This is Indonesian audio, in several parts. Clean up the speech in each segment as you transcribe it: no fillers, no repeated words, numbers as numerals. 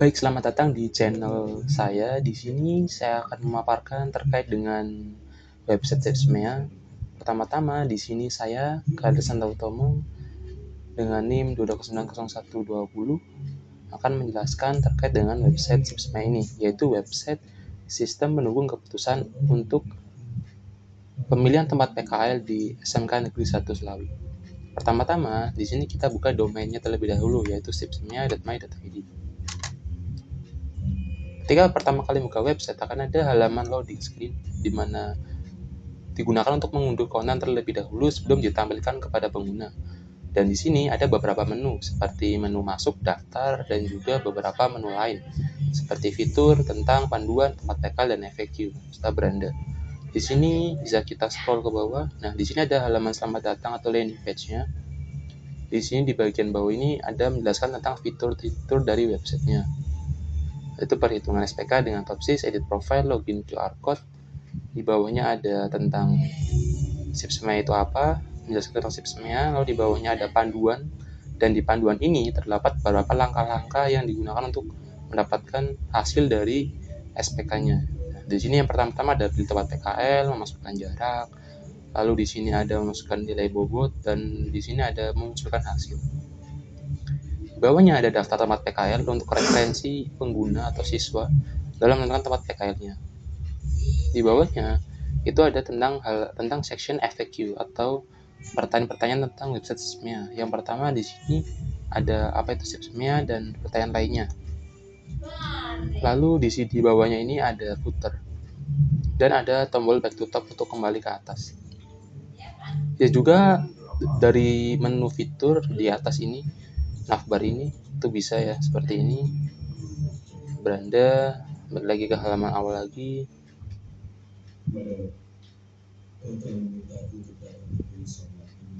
Baik, selamat datang di channel saya. Di sini saya akan memaparkan terkait dengan website Tipsmea. Pertama-tama di sini saya, Kadir Santautomo, dengan NIM 2090120 akan menjelaskan terkait dengan website Tipsmea ini, yaitu website sistem pendukung keputusan untuk pemilihan tempat PKL di SMK Negeri 1 Selawi. Pertama-tama, di sini kita buka domainnya terlebih dahulu, yaitu tipsmea.my.id. Ketika pertama kali buka website, akan ada halaman loading screen di mana digunakan untuk mengunduh konten terlebih dahulu sebelum ditampilkan kepada pengguna. Dan di sini ada beberapa menu seperti menu masuk, daftar, dan juga beberapa menu lain seperti fitur tentang panduan tempat PKL dan FAQ serta beranda. Di sini bisa kita scroll ke bawah. Nah, di sini ada halaman selamat datang atau landing page-nya. Di sini di bagian bawah ini ada menjelaskan tentang fitur-fitur dari websitenya. Itu perhitungan SPK dengan topsis, edit profile, login QR code. Di bawahnya ada tentang Tipsmea itu apa, menjelaskan tentang Tipsmea, lalu di bawahnya ada panduan, dan di panduan ini terdapat beberapa langkah-langkah yang digunakan untuk mendapatkan hasil dari SPK-nya. Nah, di sini yang pertama-tama ada pilih tempat PKL, memasukkan jarak, lalu di sini ada memasukkan nilai bobot, dan di sini ada memunculkan hasil. Di bawahnya ada daftar tempat PKL untuk referensi pengguna atau siswa dalam menentukan tempat PKL-nya. Di bawahnya itu ada tentang section FAQ atau pertanyaan-pertanyaan tentang website Tipsmea. Yang pertama di sini ada apa itu Tipsmea dan pertanyaan lainnya. Lalu di sini di bawahnya ini ada footer dan ada tombol back to top untuk kembali ke atas. Ya juga dari menu fitur di atas ini, navbar ini itu bisa ya seperti ini. Beranda, balik lagi ke halaman awal lagi.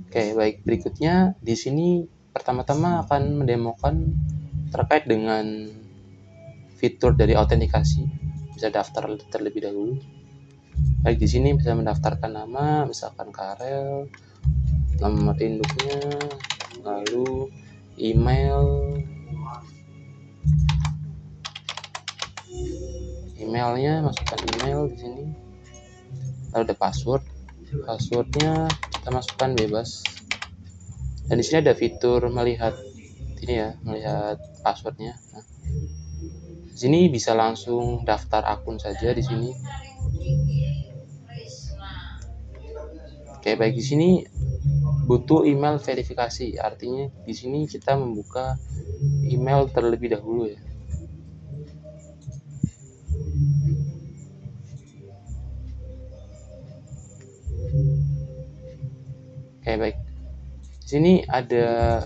Oke, baik. Berikutnya di sini pertama-tama akan mendemokan terkait dengan fitur dari autentikasi. Bisa daftar terlebih dahulu. Baik, di sini bisa mendaftarkan nama, misalkan Karel, nomor induknya, lalu emailnya, masukkan email di sini. Lalu ada passwordnya kita masukkan bebas. Dan di sini ada fitur melihat ini ya, melihat passwordnya. Nah, di sini bisa langsung daftar akun saja di sini. Oke, baik, di sini butuh email verifikasi. Artinya di sini kita membuka email terlebih dahulu ya. Oke, baik. Di sini ada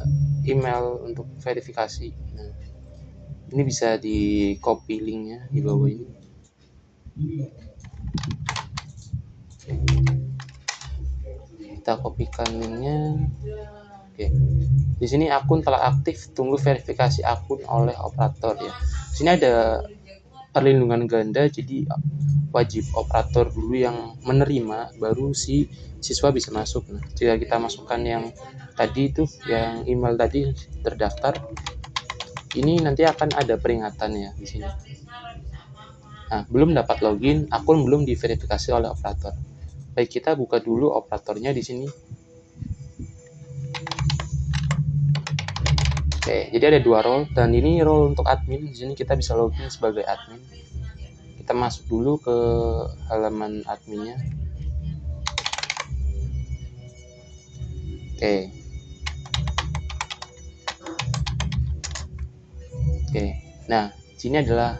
email untuk verifikasi. Nah, ini bisa di copy linknya di bawah ini. Kita kopikan linknya. Oke. Di sini akun telah aktif, tunggu verifikasi akun oleh operator ya. Di sini ada perlindungan ganda, jadi wajib operator dulu yang menerima, baru si siswa bisa masuk. Nah, jika kita masukkan yang tadi itu, yang email tadi terdaftar, ini nanti akan ada peringatan ya di sini. Nah, belum dapat login, akun belum diverifikasi oleh operator. Baik, kita buka dulu operatornya di sini. Oke, jadi ada dua role, dan ini role untuk admin. Di sini kita bisa login sebagai admin. Kita masuk dulu ke halaman adminnya. Oke. Nah, sini adalah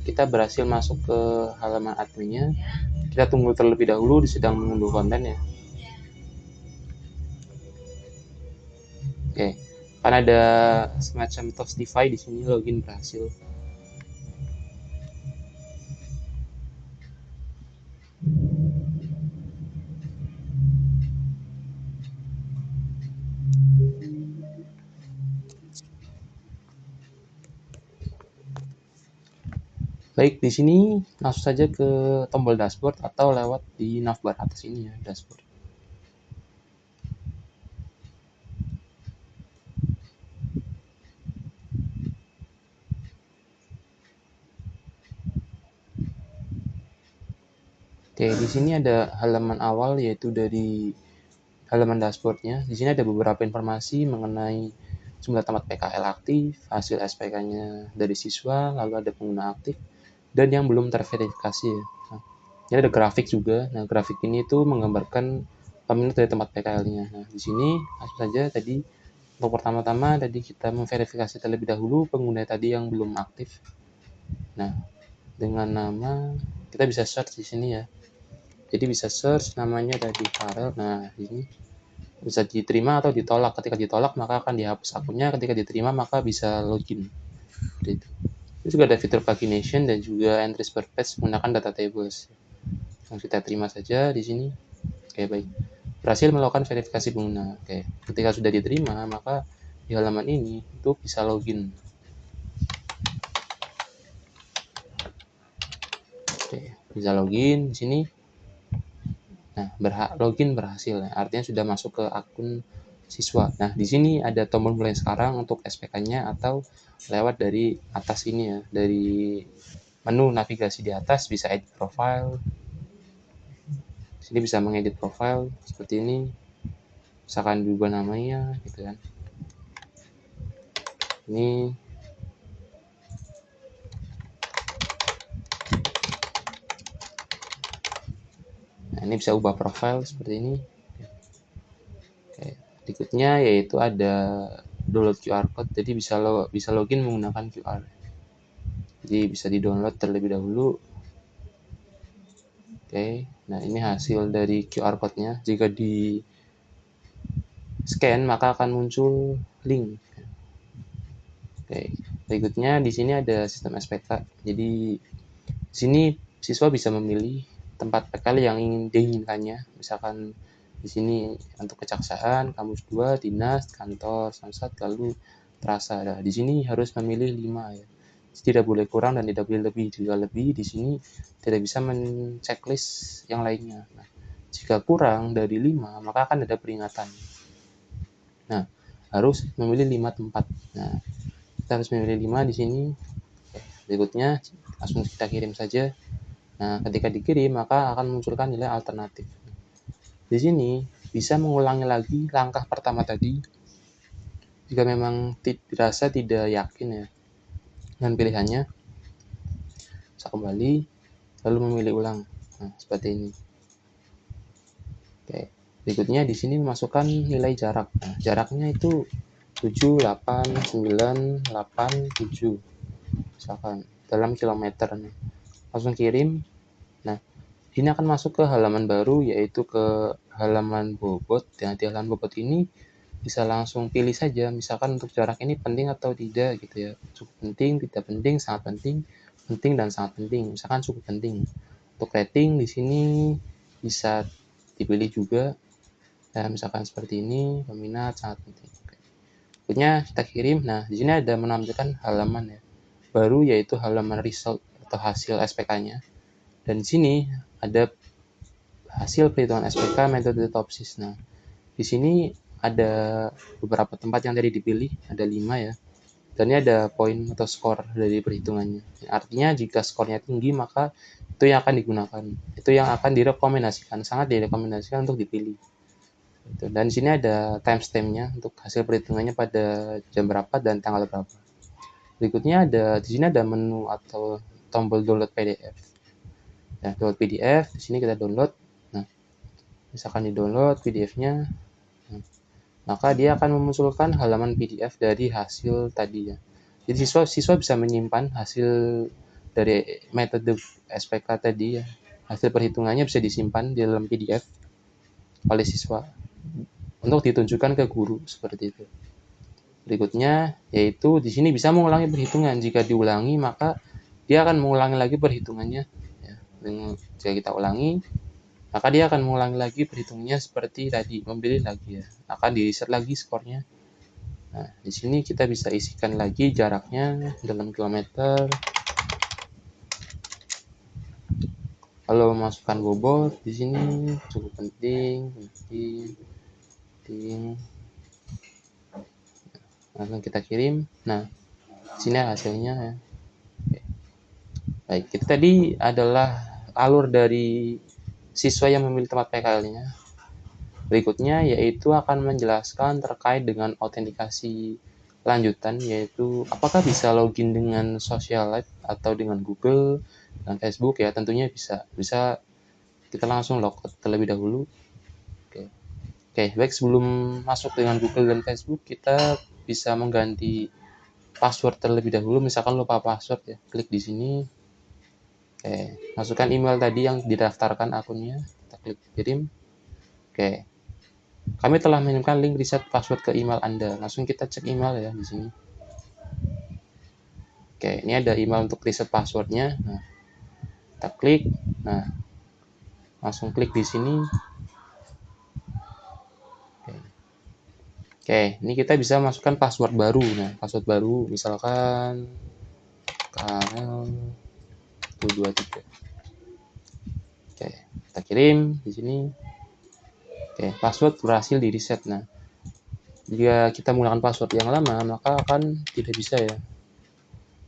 kita berhasil masuk ke halaman adminnya. Kita tunggu terlebih dahulu, sedang mengunduh konten ya. Oke. Kan ada semacam Tostify di sini, login berhasil. Baik, di sini langsung saja ke tombol dashboard atau lewat di navbar atas ini ya, dashboard. Oke, di sini ada halaman awal yaitu dari halaman dashboardnya. Di sini ada beberapa informasi mengenai jumlah tempat PKL aktif, hasil SPK-nya dari siswa, lalu ada pengguna aktif, dan yang belum terverifikasi ya. Nah, ini ada grafik juga. Nah, grafik ini tuh menggambarkan peminat dari tempat PKL-nya. Nah, di sini langsung saja tadi untuk pertama-tama tadi kita memverifikasi terlebih dahulu pengguna tadi yang belum aktif. Nah, dengan nama kita bisa search di sini ya. Jadi bisa search namanya tadi Farel. Nah, ini bisa diterima atau ditolak. Ketika ditolak maka akan dihapus akunnya, ketika diterima maka bisa login. Seperti itu. Ini juga ada fitur pagination dan juga entries per page menggunakan data tables. Yang kita terima saja di sini. Oke, baik. Berhasil melakukan verifikasi pengguna. Oke, ketika sudah diterima maka di halaman ini itu bisa login. Oke, bisa login di sini. Nah, login berhasil, artinya sudah masuk ke akun siswa. Nah, di sini ada tombol mulai sekarang untuk SPK-nya atau lewat dari atas ini ya, dari menu navigasi di atas bisa edit profile. Di sini bisa mengedit profile seperti ini. Misalkan diubah namanya gitu kan. Ini Nah, ini bisa ubah profile seperti ini. Oke. Berikutnya yaitu ada download QR code. Jadi bisa login menggunakan QR. Jadi bisa di-download terlebih dahulu. Oke. Nah, ini hasil dari QR code-nya. Jika di scan maka akan muncul link. Oke. Berikutnya di sini ada sistem SPK. Jadi di sini siswa bisa memilih tempat PKL yang diinginkannya. Misalkan di sini untuk kejaksaan, kampus 2, dinas, kantor, samsat, lalu terasa. Nah, di sini harus memilih 5 ya. Tidak boleh kurang dan tidak boleh lebih. Jika lebih di sini tidak bisa men-checklist yang lainnya. Nah, jika kurang dari 5 maka akan ada peringatan. Nah, harus memilih 5 tempat. Nah, kita harus memilih 5 di sini. Berikutnya langsung kita kirim saja. Nah, ketika dikirim maka akan munculkan nilai alternatif. Di sini bisa mengulangi lagi langkah pertama tadi jika memang dirasa tidak yakin ya dengan pilihannya. Bisa kembali lalu memilih ulang. Nah, seperti ini. Oke. Berikutnya di sini memasukkan nilai jarak. Nah, jaraknya itu 7, 8, 9, 8, 7. Misalkan dalam kilometer nih. Langsung kirim. Nah, ini akan masuk ke halaman baru yaitu ke halaman bobot. Ya, di halaman bobot ini bisa langsung pilih saja misalkan untuk jarak ini penting atau tidak gitu ya. Cukup penting, tidak penting, sangat penting dan sangat penting. Misalkan cukup penting. Untuk rating di sini bisa dipilih juga. Ya, misalkan seperti ini, peminat sangat penting. Berikutnya kita kirim. Nah, di sini ada menampilkan halaman ya baru yaitu halaman result atau hasil SPK-nya. Dan di sini ada hasil perhitungan SPK metode Topsis. Nah, di sini ada beberapa tempat yang tadi dipilih, ada 5 ya. Dan ini ada poin atau skor dari perhitungannya. Artinya jika skornya tinggi maka itu yang akan digunakan. Itu yang akan direkomendasikan, sangat direkomendasikan untuk dipilih. Dan di sini ada timestamp-nya untuk hasil perhitungannya pada jam berapa dan tanggal berapa. Berikutnya di sini ada menu atau tombol download PDF. Nah, download PDF, di sini kita download. Nah, misalkan di-download PDF-nya, maka dia akan memunculkan halaman PDF dari hasil tadi ya. Jadi siswa bisa menyimpan hasil dari metode SPK tadi ya. Hasil perhitungannya bisa disimpan di dalam PDF oleh siswa untuk ditunjukkan ke guru seperti itu. Berikutnya yaitu di sini bisa mengulangi perhitungan. Jika diulangi maka dia akan mengulangi lagi perhitungannya. Ya, jika kita ulangi maka dia akan mengulangi lagi perhitungannya seperti tadi, memilih lagi ya. Akan di-reset lagi skornya. Nah, di sini kita bisa isikan lagi jaraknya dalam kilometer. Lalu memasukkan bobot di sini cukup penting. Langsung kita kirim. Nah, di sini hasilnya ya. Baik, itu tadi adalah alur dari siswa yang memilih tempat PKL-nya. Berikutnya yaitu akan menjelaskan terkait dengan autentikasi lanjutan, yaitu apakah bisa login dengan Socialite atau dengan Google dan Facebook ya, tentunya bisa kita langsung logout terlebih dahulu. Oke, baik, sebelum masuk dengan Google dan Facebook, kita bisa mengganti password terlebih dahulu. Misalkan lupa password ya, klik di sini. Oke, masukkan email tadi yang didaftarkan akunnya, kita klik kirim. Oke, kami telah mengirimkan link reset password ke email Anda. Langsung kita cek email ya di sini. Oke, ini ada email untuk reset passwordnya. Nah, kita klik. Nah, langsung klik di sini. Oke, ini kita bisa masukkan password baru. Nah, password baru misalkan KL123. Oke, kita kirim di sini. Oke, password berhasil di reset. Nah, jika kita menggunakan password yang lama, maka akan tidak bisa ya.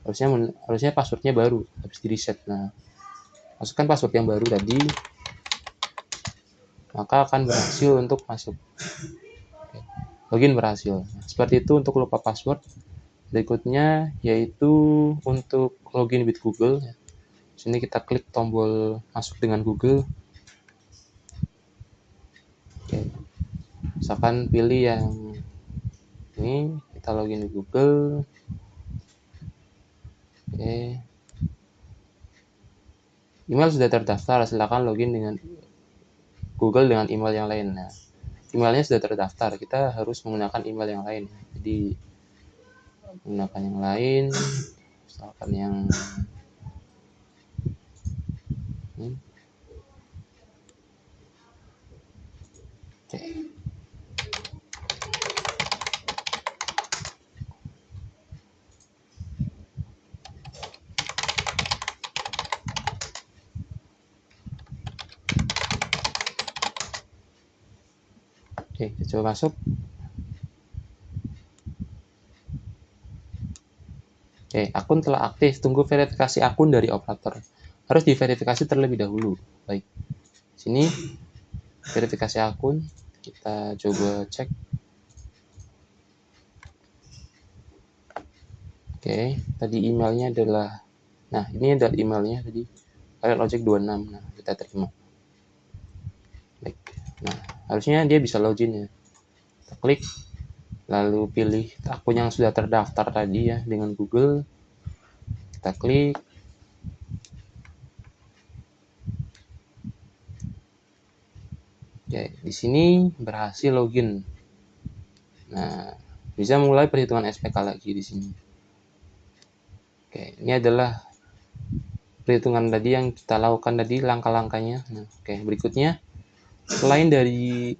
Harusnya passwordnya baru habis di reset. Nah, masukkan password yang baru tadi, maka akan berhasil untuk masuk. Oke, login berhasil. Nah, seperti itu untuk lupa password. Berikutnya yaitu untuk login with Google. Sini kita klik tombol masuk dengan Google. Oke, misalkan pilih yang ini, kita login di Google. Oke, email sudah terdaftar, silakan login dengan Google dengan email yang lain. Nah, emailnya sudah terdaftar, kita harus menggunakan email yang lain. Jadi menggunakan yang lain, misalkan yang ini. Oke. Oke, kita coba masuk. Oke, akun telah aktif. Tunggu verifikasi akun dari operator. Harus diverifikasi terlebih dahulu. Baik. Sini verifikasi akun. Kita coba cek. Oke, tadi emailnya adalah, nah ini adalah emailnya tadi, Ojek26. Nah, kita terima. Baik. Nah, harusnya dia bisa login ya. Kita klik, lalu pilih akun yang sudah terdaftar tadi ya dengan Google. Kita klik. Oke, di sini berhasil login. Nah, bisa mulai perhitungan SPK lagi di sini. Oke, ini adalah perhitungan tadi yang kita lakukan tadi, langkah-langkahnya. Nah, oke, berikutnya selain dari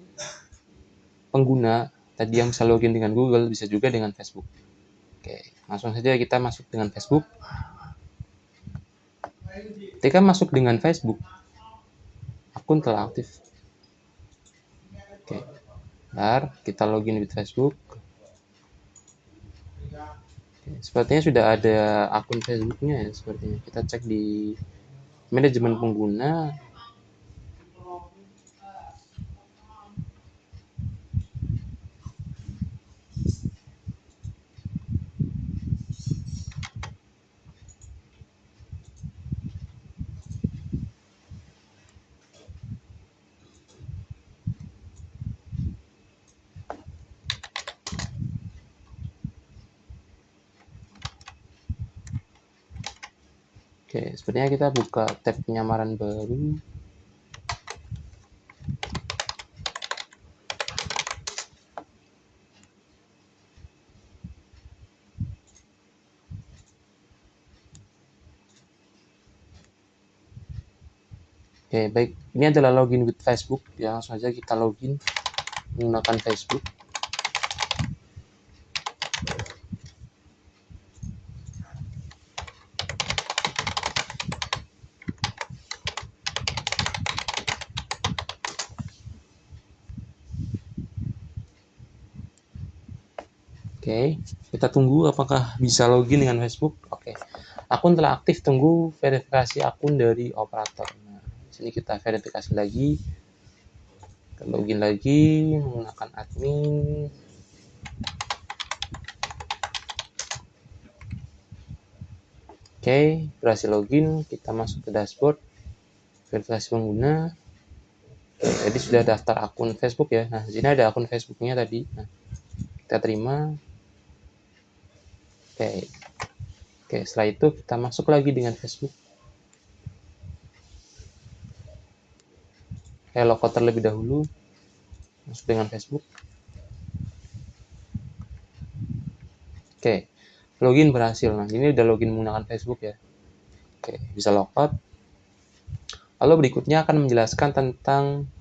pengguna tadi yang bisa login dengan Google, bisa juga dengan Facebook. Oke, langsung saja kita masuk dengan Facebook. Ketika masuk dengan Facebook, akun telah aktif. Oke, bentar, kita login with Facebook. Oke, sepertinya sudah ada akun Facebooknya ya, sepertinya. Kita cek di manajemen pengguna. Oke, sepertinya kita buka tab penyamaran baru. Oke, baik. Ini adalah login with Facebook. Ya, langsung saja kita login menggunakan Facebook. Oke, kita tunggu apakah bisa login dengan Facebook. Oke, akun telah aktif, tunggu verifikasi akun dari operator. Nah, Sini kita verifikasi lagi, kita login lagi menggunakan admin. Oke, berhasil login. Kita masuk ke dashboard, verifikasi pengguna. Jadi sudah daftar akun Facebook ya. Nah, di sini ada akun Facebooknya tadi. Nah, kita terima. Oke, setelah itu kita masuk lagi dengan Facebook. Logout terlebih dahulu, masuk dengan Facebook. Oke, login berhasil. Nah, ini udah login menggunakan Facebook ya. Oke, bisa logout. Lalu berikutnya akan menjelaskan tentang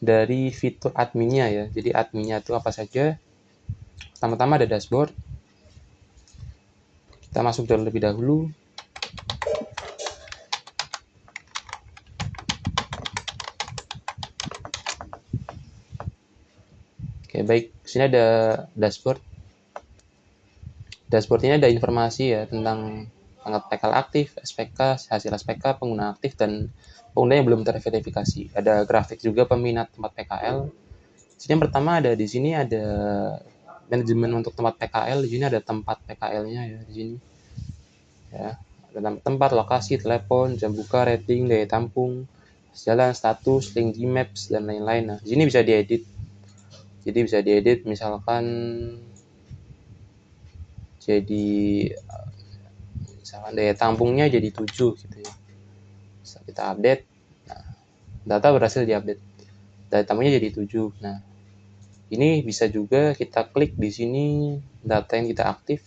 dari fitur adminnya ya. Jadi adminnya itu apa saja? Pertama-tama ada dashboard. Kita masuk terlebih dahulu. Oke, baik. Sini ada dashboard. Dashboard ini ada informasi ya tentang tempat PKL aktif, SPK, hasil SPK, pengguna aktif, dan pengguna yang belum terverifikasi. Ada grafik juga peminat tempat PKL. Sini yang pertama ada di sini ada manajemen untuk tempat PKL. Di sini ada tempat PKL-nya ya di sini. Ya, ada tempat, lokasi, telepon, jam buka, rating, daya tampung, jalan, status, link Gmaps, dan lain-lain. Nah, di sini bisa diedit. Jadi bisa diedit misalkan jadi misalkan daya tampungnya jadi 7 gitu ya. Bisa kita update. Nah, data berhasil diupdate. Daya tampungnya jadi 7. Nah, ini bisa juga kita klik di sini data yang kita aktif.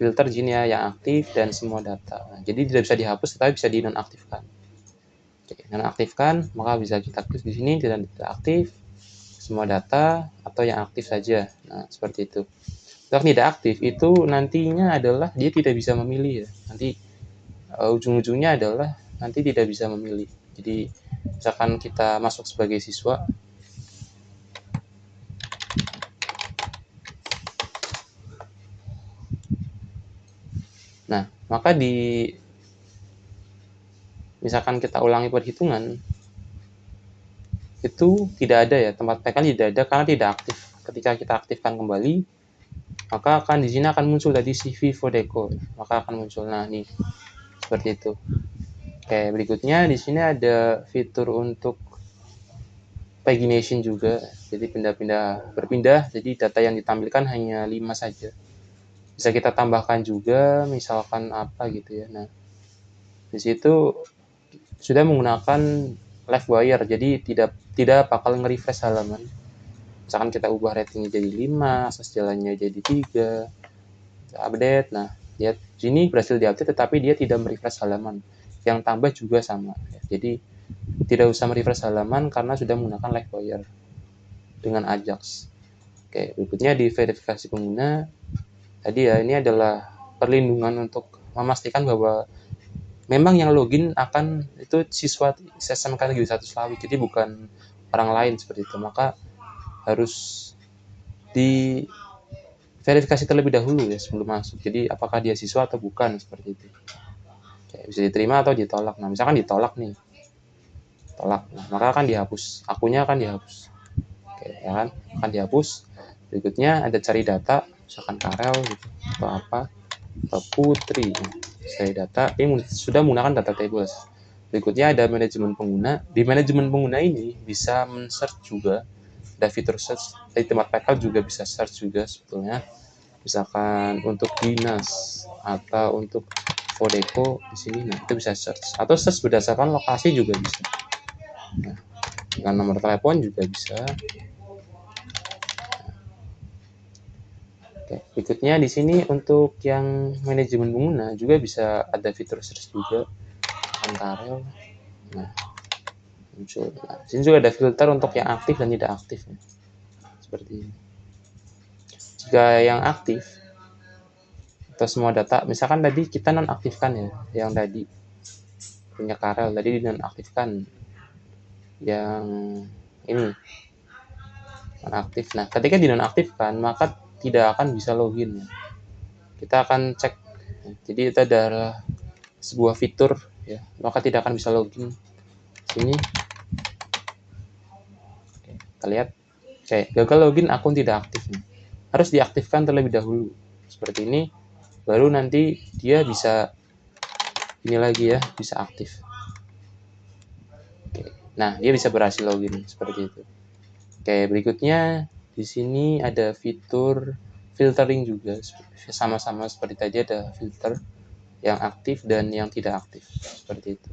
Filter di sini ya yang aktif dan semua data. Nah, jadi tidak bisa dihapus tapi bisa dinonaktifkan. Oke, nonaktifkan, maka bisa kita klik di sini dan tidak aktif semua data atau yang aktif saja. Nah, seperti itu. Untuk tidak aktif itu nantinya adalah dia tidak bisa memilih ya. Nanti ujung-ujungnya adalah nanti tidak bisa memilih. Jadi misalkan kita masuk sebagai siswa, nah maka misalkan kita ulangi perhitungan itu tidak ada ya, tempat PKL tidak ada karena tidak aktif. Ketika kita aktifkan kembali, maka akan di sini akan muncul tadi CV Vodeko, maka akan muncul. Nah, ini seperti itu. Oke, berikutnya di sini ada fitur untuk pagination juga. Jadi berpindah, jadi data yang ditampilkan hanya 5 saja. Bisa kita tambahkan juga misalkan apa gitu ya. Nah, di situ sudah menggunakan live wire, jadi tidak bakal nge-refresh halaman. Misalkan kita ubah ratingnya jadi 5, akses jalannya jadi 3, update. Nah, dia sini berhasil diupdate tetapi dia tidak merefresh halaman. Yang tambah juga sama. Jadi tidak usah merefresh halaman karena sudah menggunakan live wire dengan Ajax. Oke, berikutnya di verifikasi pengguna. Tadi ya, ini adalah perlindungan untuk memastikan bahwa memang yang login akan itu siswa SMK Negeri 1 Slawi, jadi bukan orang lain seperti itu. Maka harus di verifikasi terlebih dahulu ya sebelum masuk. Jadi apakah dia siswa atau bukan seperti itu. Oke, bisa diterima atau ditolak. Nah, misalkan ditolak nih, tolak, nah, maka akan dihapus, akunnya akan dihapus. Oke, ya kan, akan dihapus. Berikutnya ada cari data, misalkan Karel gitu atau apa, atau Putri. Cari data, ini sudah menggunakan data tables. Berikutnya ada manajemen pengguna. Di manajemen pengguna ini bisa men-search juga, ada fitur search. Di tempat PKL juga bisa search juga sebetulnya. Misalkan untuk dinas atau untuk Vodeko di sini, nah itu bisa search atau search berdasarkan lokasi juga bisa. Nah, dengan nomor telepon juga bisa. Oke, berikutnya di sini untuk yang manajemen pengguna juga bisa ada fitur search juga, Karel. Nah, muncul. Nah, di sini juga ada filter untuk yang aktif dan tidak aktif. Ya. Seperti ini. Jika yang aktif atau semua data, misalkan tadi kita nonaktifkan ya, yang tadi punya Karel tadi dinonaktifkan, yang ini nonaktif. Nah, ketika dinonaktifkan maka tidak akan bisa login. Kita akan cek. Jadi itu adalah sebuah fitur ya, maka tidak akan bisa login sini. Oke, kita lihat. Oke, gagal login, akun tidak aktif nih. Harus diaktifkan terlebih dahulu. Seperti ini, baru nanti dia bisa ini lagi ya, bisa aktif. Oke. Nah, dia bisa berhasil login seperti itu. Oke, berikutnya di sini ada fitur filtering juga, sama-sama seperti tadi ada filter yang aktif dan yang tidak aktif seperti itu.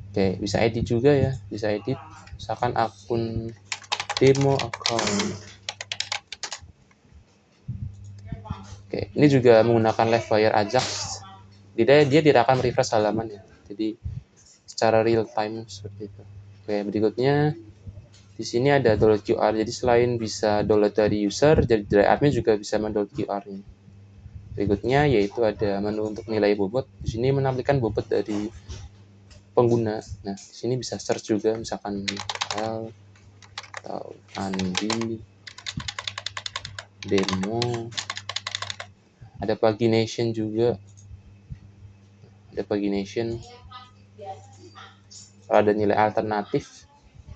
Oke, bisa edit juga ya, bisa edit misalkan akun demo account. Oke, ini juga menggunakan Livewire Ajax. Dia tidak akan refresh halaman ya, jadi secara real time seperti itu. Oke, berikutnya di sini ada download QR. Jadi selain bisa download dari user, jadi dari admin juga bisa mendownload QR-nya. Berikutnya yaitu ada menu untuk nilai bobot. Di sini menampilkan bobot dari pengguna. Nah, di sini bisa search juga, misalkan L atau Andi demo. Ada pagination juga. Ada pagination. Ada nilai alternatif.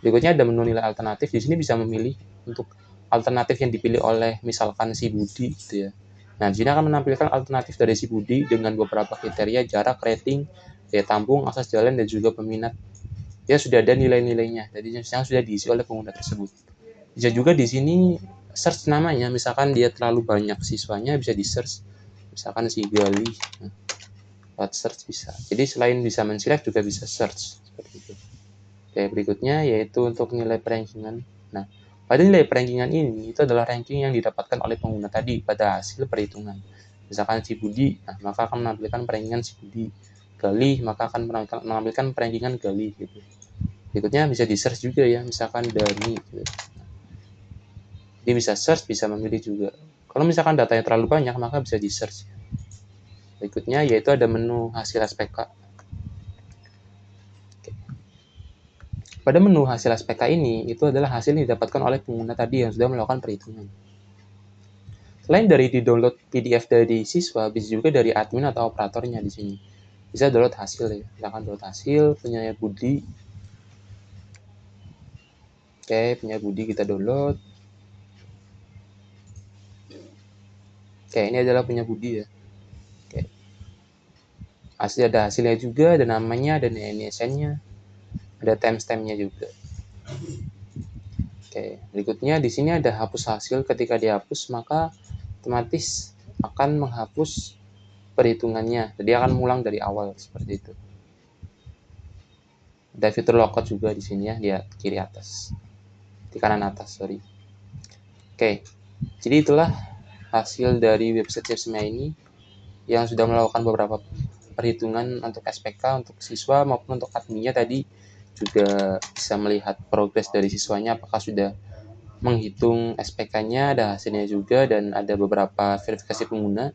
Berikutnya ada menu nilai alternatif. Di sini bisa memilih untuk alternatif yang dipilih oleh misalkan si Budi gitu ya. Nah, di sini akan menampilkan alternatif dari si Budi dengan beberapa kriteria jarak, rating, daya tampung, akses jalan, dan juga peminat. Ya, sudah ada nilai-nilainya. Jadi yang sudah diisi oleh pengguna tersebut. Bisa juga di sini search namanya. Misalkan dia terlalu banyak siswanya, bisa di search. Misalkan si Gali. Nah, buat search bisa. Jadi selain bisa men-select juga bisa search seperti itu. Oke, berikutnya yaitu untuk nilai perankingan. Nah, pada nilai perankingan ini itu adalah ranking yang didapatkan oleh pengguna tadi pada hasil perhitungan. Misalkan si Budi, nah, maka akan menampilkan perankingan si Budi. Gali, maka akan menampilkan perankingan Gali gitu. Berikutnya bisa di search juga ya, misalkan Dani gitu. Dia bisa search, bisa memilih juga. Kalau misalkan datanya terlalu banyak, maka bisa di search. Berikutnya yaitu ada menu hasil SPK. Pada menu hasil SPK ini, itu adalah hasil yang didapatkan oleh pengguna tadi yang sudah melakukan perhitungan. Selain dari di-download PDF dari siswa, bisa juga dari admin atau operatornya di sini. Bisa download hasil ya. Misalkan download hasil, punya Budi. Oke, punya Budi kita download. Oke, ini adalah punya Budi ya. Oke. Ada hasilnya juga, ada namanya, ada NISN-nya, ada timestamp-nya juga. Oke, berikutnya di sini ada hapus hasil. Ketika dihapus, maka otomatis akan menghapus perhitungannya. Jadi akan mengulang dari awal seperti itu. Ada fitur lockout juga di sini ya, di kiri atas, di kanan atas, sorry. Oke, jadi itulah hasil dari website Sepsmia ini yang sudah melakukan beberapa perhitungan untuk SPK, untuk siswa maupun untuk adminnya tadi juga bisa melihat progres dari siswanya apakah sudah menghitung SPK-nya, ada hasilnya juga, dan ada beberapa verifikasi pengguna,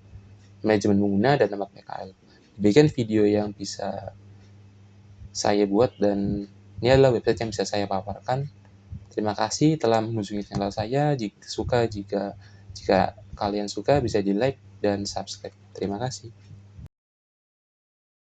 manajemen pengguna, dan tempat PKL. Demikian video yang bisa saya buat dan ini adalah website yang bisa saya paparkan. Terima kasih telah mengunjungi channel saya. Jika kalian suka bisa di like dan subscribe. Terima kasih.